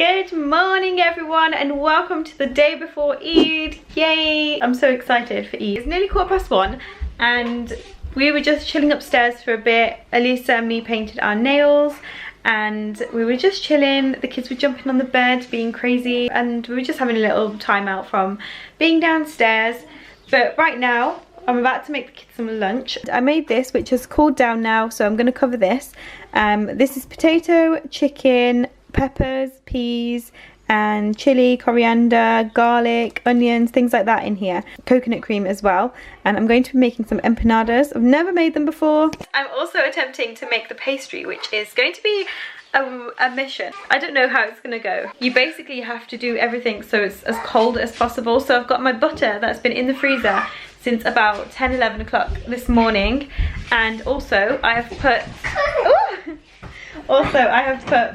Good morning everyone and welcome to the day before Eid. Yay! I'm so excited for Eid. It's nearly 1:15 and we were just chilling upstairs for a bit. Elisa and me painted our nails and we were just chilling. The kids were jumping on the bed being crazy and we were just having a little time out from being downstairs. But right now I'm about to make the kids some lunch. I made this, which has cooled down now, so I'm going to cover this. This is potato, chicken, peppers, peas, and chili, coriander, garlic, onions, things like that in here. Coconut cream as well. And I'm going to be making some empanadas. I've never made them before. I'm also attempting to make the pastry, which is going to be a mission. I don't know how it's gonna go. You basically have to do everything so it's as cold as possible. So I've got my butter that's been in the freezer since about 10-11 o'clock this morning, and also I have put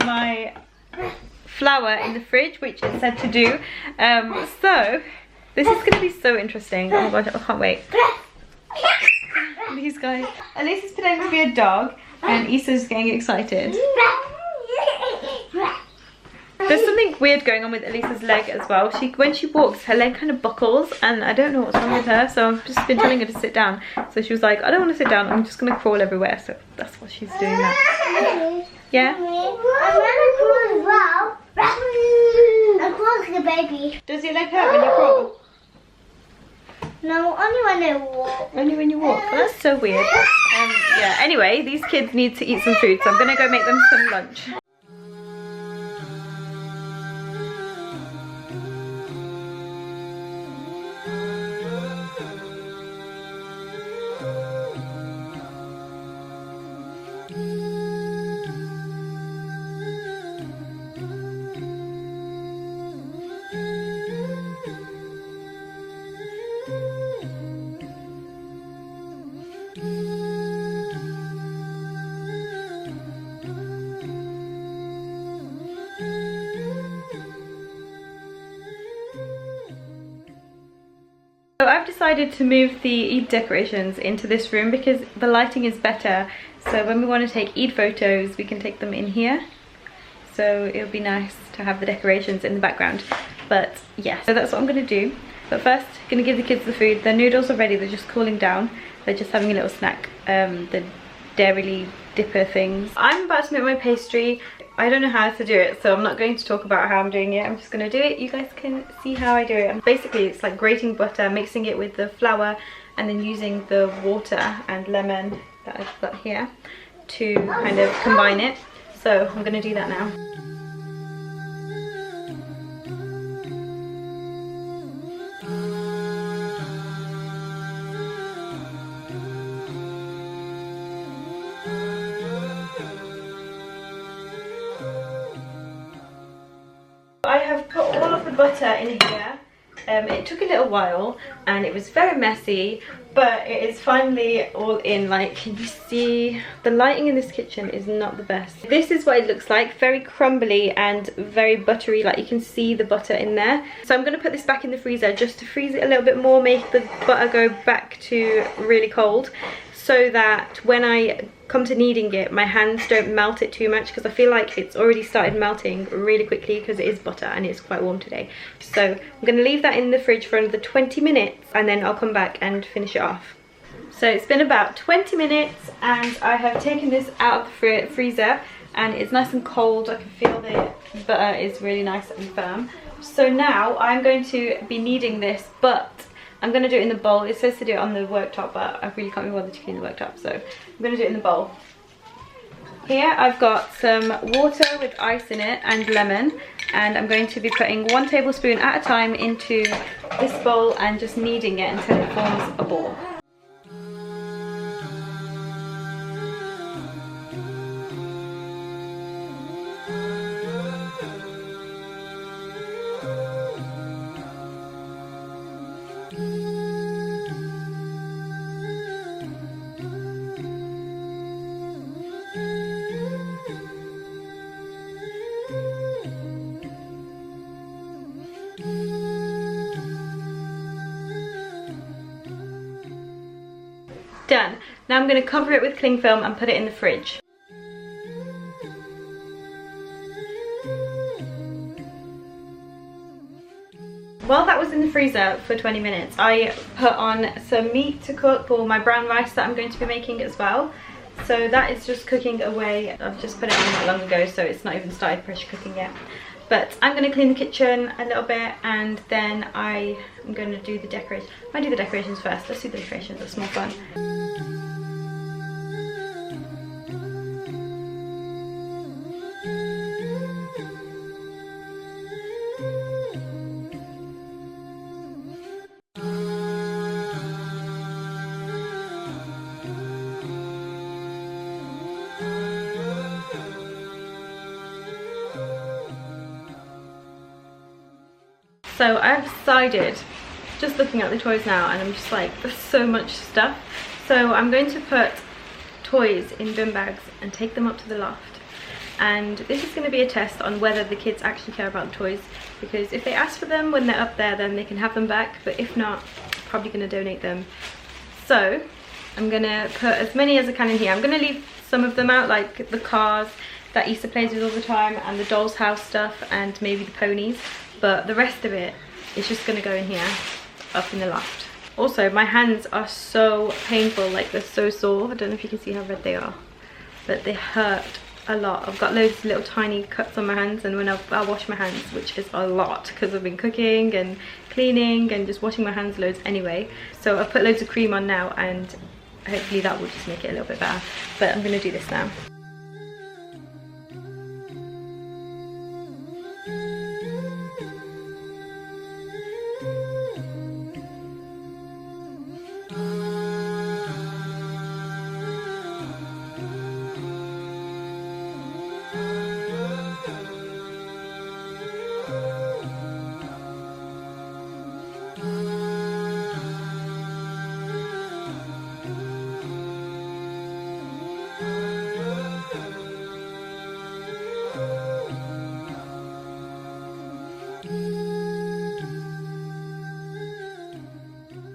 my flour in the fridge, which it said to do. So this is gonna be so interesting. Oh my gosh, I can't wait. These guys. Elisa's pretending to be a dog and Issa's getting excited. There's something weird going on with Elisa's leg as well. When she walks, her leg kind of buckles and I don't know what's wrong with her, so I've just been telling her to sit down. So she was like, I don't want to sit down, I'm just going to crawl everywhere. So that's what she's doing now. Yeah? I want to crawl as well. I crawl like a baby. Does your leg hurt when you crawl? No, only when I walk. Only when you walk? Well, that's so weird. Yeah, anyway, these kids need to eat some food, so I'm going to go make them some lunch. So I've decided to move the Eid decorations into this room because the lighting is better. So when we want to take Eid photos, we can take them in here. So it'll be nice to have the decorations in the background. But yeah, so that's what I'm going to do. But first, I'm going to give the kids the food. Their noodles are ready, they're just cooling down. They're just having a little snack. The dairy dipper things. I'm about to make my pastry. I don't know how to do it, so I'm not going to talk about how I'm doing it. I'm just going to do it. You guys can see how I do it. And basically, it's like grating butter, mixing it with the flour, and then using the water and lemon that I've got here to kind of combine it. So I'm going to do that now. I have put all of the butter in here. It took a little while and it was very messy, but it is finally all in. Like, can you see? The lighting in this kitchen is not the best. This is what it looks like, very crumbly and very buttery. Like, you can see the butter in there. So I'm going to put this back in the freezer just to freeze it a little bit more, make the butter go back to really cold, so that when I come to kneading it, my hands don't melt it too much, because I feel like it's already started melting really quickly because it is butter and it's quite warm today. So I'm going to leave that in the fridge for another 20 minutes and then I'll come back and finish it off. So it's been about 20 minutes and I have taken this out of the freezer and it's nice and cold. I can feel the butter is really nice and firm. So now I'm going to be kneading this, but I'm going to do it in the bowl. It says to do it on the worktop, but I really can't be bothered to clean the worktop, so I'm going to do it in the bowl. Here I've got some water with ice in it and lemon, and I'm going to be putting 1 tablespoon at a time into this bowl and just kneading it until it forms a ball. Done. Now I'm going to cover it with cling film and put it in the fridge. while that was in the freezer for 20 minutes, I put on some meat to cook for my brown rice that I'm going to be making as well. So that is just cooking away. I've just put it on not long ago, so it's not even started pressure cooking yet. But I'm going to clean the kitchen a little bit, and then I am going to do the decorations. I do the decorations first. Let's do the decorations, it's more fun. So I've decided, just looking at the toys now, and I'm just like, there's so much stuff. So I'm going to put toys in bin bags and take them up to the loft. And this is going to be a test on whether the kids actually care about the toys, because if they ask for them when they're up there, then they can have them back, but if not, I'm probably going to donate them. So I'm going to put as many as I can in here. I'm going to leave some of them out, like the cars that Issa plays with all the time, and the doll's house stuff, and maybe the ponies. But the rest of it is just gonna go in here, up in the loft. Also, my hands are so painful, like they're so sore. I don't know if you can see how red they are, but they hurt a lot. I've got loads of little tiny cuts on my hands, and when I wash my hands, which is a lot because I've been cooking and cleaning and just washing my hands loads anyway. So I've put loads of cream on now, and hopefully that will just make it a little bit better. But I'm gonna do this now.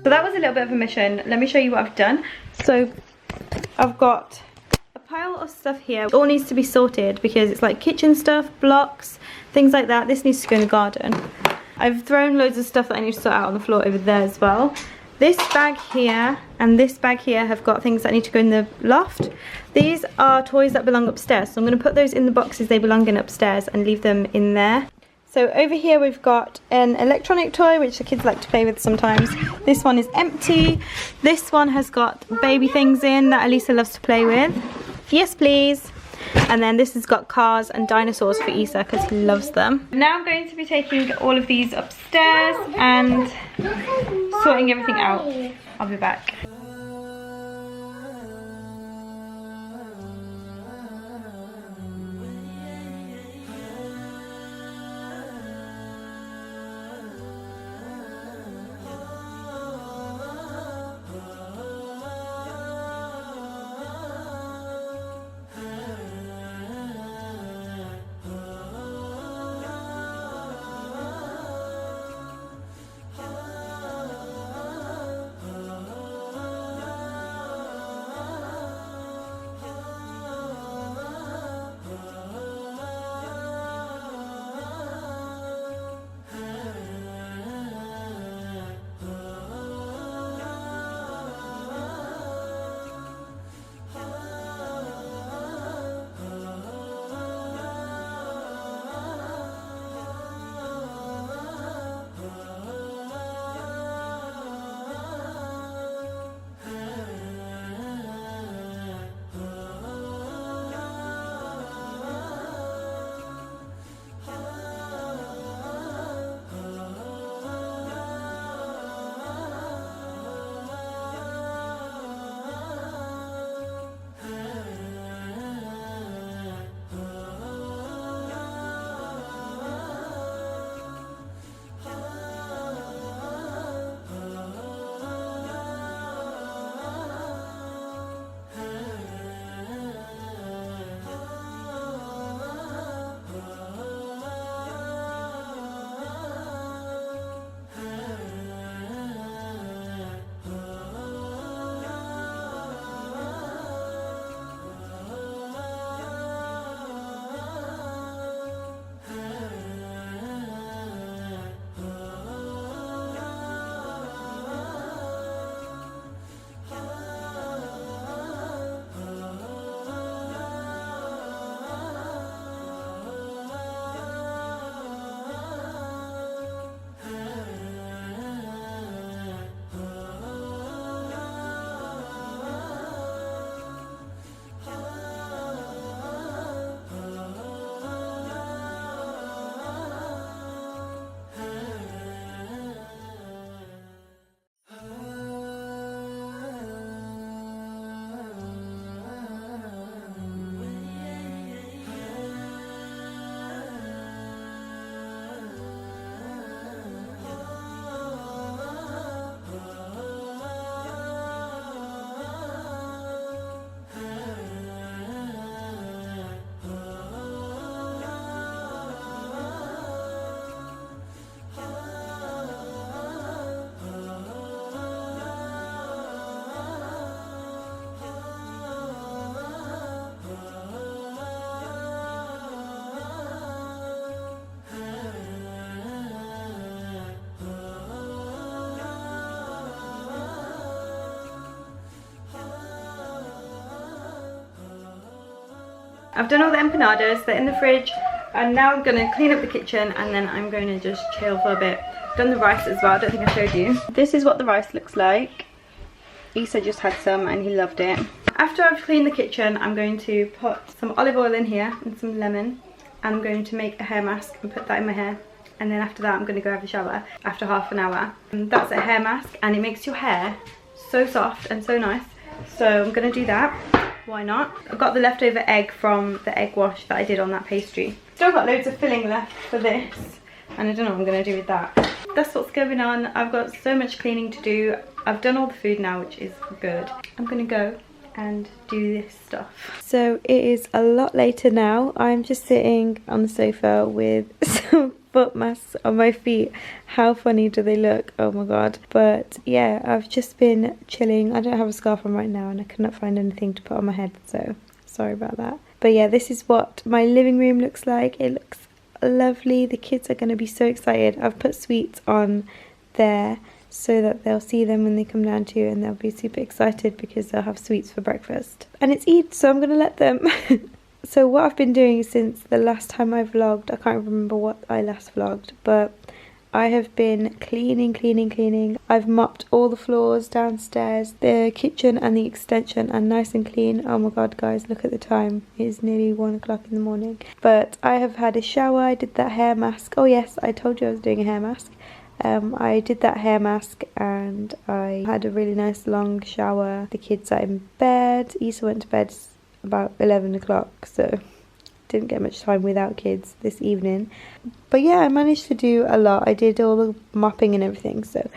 So that was a little bit of a mission. Let me show you what I've done. So I've got a pile of stuff here. It all needs to be sorted because it's like kitchen stuff, blocks, things like that. This needs to go in the garden. I've thrown loads of stuff that I need to sort out on the floor over there as well. This bag here and this bag here have got things that need to go in the loft. These are toys that belong upstairs, so I'm going to put those in the boxes they belong in upstairs and leave them in there. So over here we've got an electronic toy which the kids like to play with sometimes. This one is empty. This one has got baby things in that Elisa loves to play with. Yes please. And then this has got cars and dinosaurs for Issa because he loves them. Now I'm going to be taking all of these upstairs and sorting everything out. I'll be back. I've done all the empanadas, they're in the fridge, and now I'm gonna clean up the kitchen and then I'm going to just chill for a bit. I've done the rice as well, I don't think I showed you. This is what the rice looks like. Issa just had some and he loved it. After I've cleaned the kitchen, I'm going to put some olive oil in here and some lemon, and I'm going to make a hair mask and put that in my hair. And then after that I'm going to go have a shower after half an hour. And that's a hair mask and it makes your hair so soft and so nice. So I'm going to do that. Why not? I've got the leftover egg from the egg wash that I did on that pastry. Still got loads of filling left for this, and I don't know what I'm going to do with that. That's what's going on. I've got so much cleaning to do. I've done all the food now, which is good. I'm going to go and do this stuff. So it is a lot later now. I'm just sitting on the sofa with some foot masks on my feet. How funny do they look? Oh my god. But yeah, I've just been chilling. I don't have a scarf on right now and I could not find anything to put on my head, so sorry about that. But yeah, this is what my living room looks like. It looks lovely. The kids are going to be so excited. I've put sweets on there so that they'll see them when they come down too, and they'll be super excited because they'll have sweets for breakfast. And it's Eid, so I'm going to let them. So what I've been doing since the last time I vlogged, I can't remember what I last vlogged, but I have been cleaning. I've mopped all the floors downstairs. The kitchen and the extension are nice and clean. Oh my god guys, look at the time. It is nearly 1 o'clock in the morning. But I have had a shower. I did that hair mask. Oh yes, I told you I was doing a hair mask. I did that hair mask and I had a really nice long shower. The kids are in bed. Issa went to bed about 11 o'clock, so didn't get much time without kids this evening. But yeah, I managed to do a lot. I did all the mopping and everything, so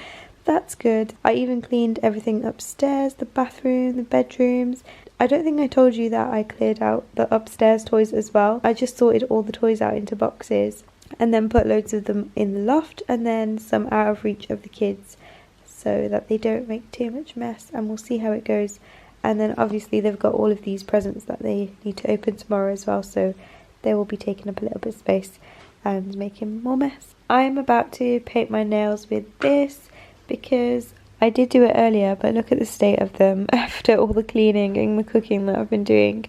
that's good. I even cleaned everything upstairs, the bathroom, the bedrooms. I don't think I told you that I cleared out the upstairs toys as well. I just sorted all the toys out into boxes and then put loads of them in the loft and then some out of reach of the kids so that they don't make too much mess, and we'll see how it goes. And then obviously they've got all of these presents that they need to open tomorrow as well, so they will be taking up a little bit of space and making more mess. I'm about to paint my nails with this because I did do it earlier, but look at the state of them after all the cleaning and the cooking that I've been doing.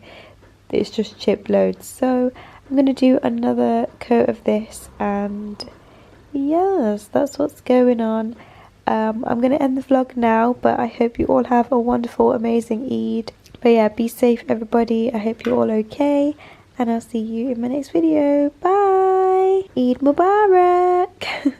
It's just chipped loads. So I'm going to do another coat of this, and yes, that's what's going on. I'm going to end the vlog now, but I hope you all have a wonderful, amazing Eid. But yeah, be safe everybody. I hope you're all okay, and I'll see you in my next video. Bye! Eid Mubarak!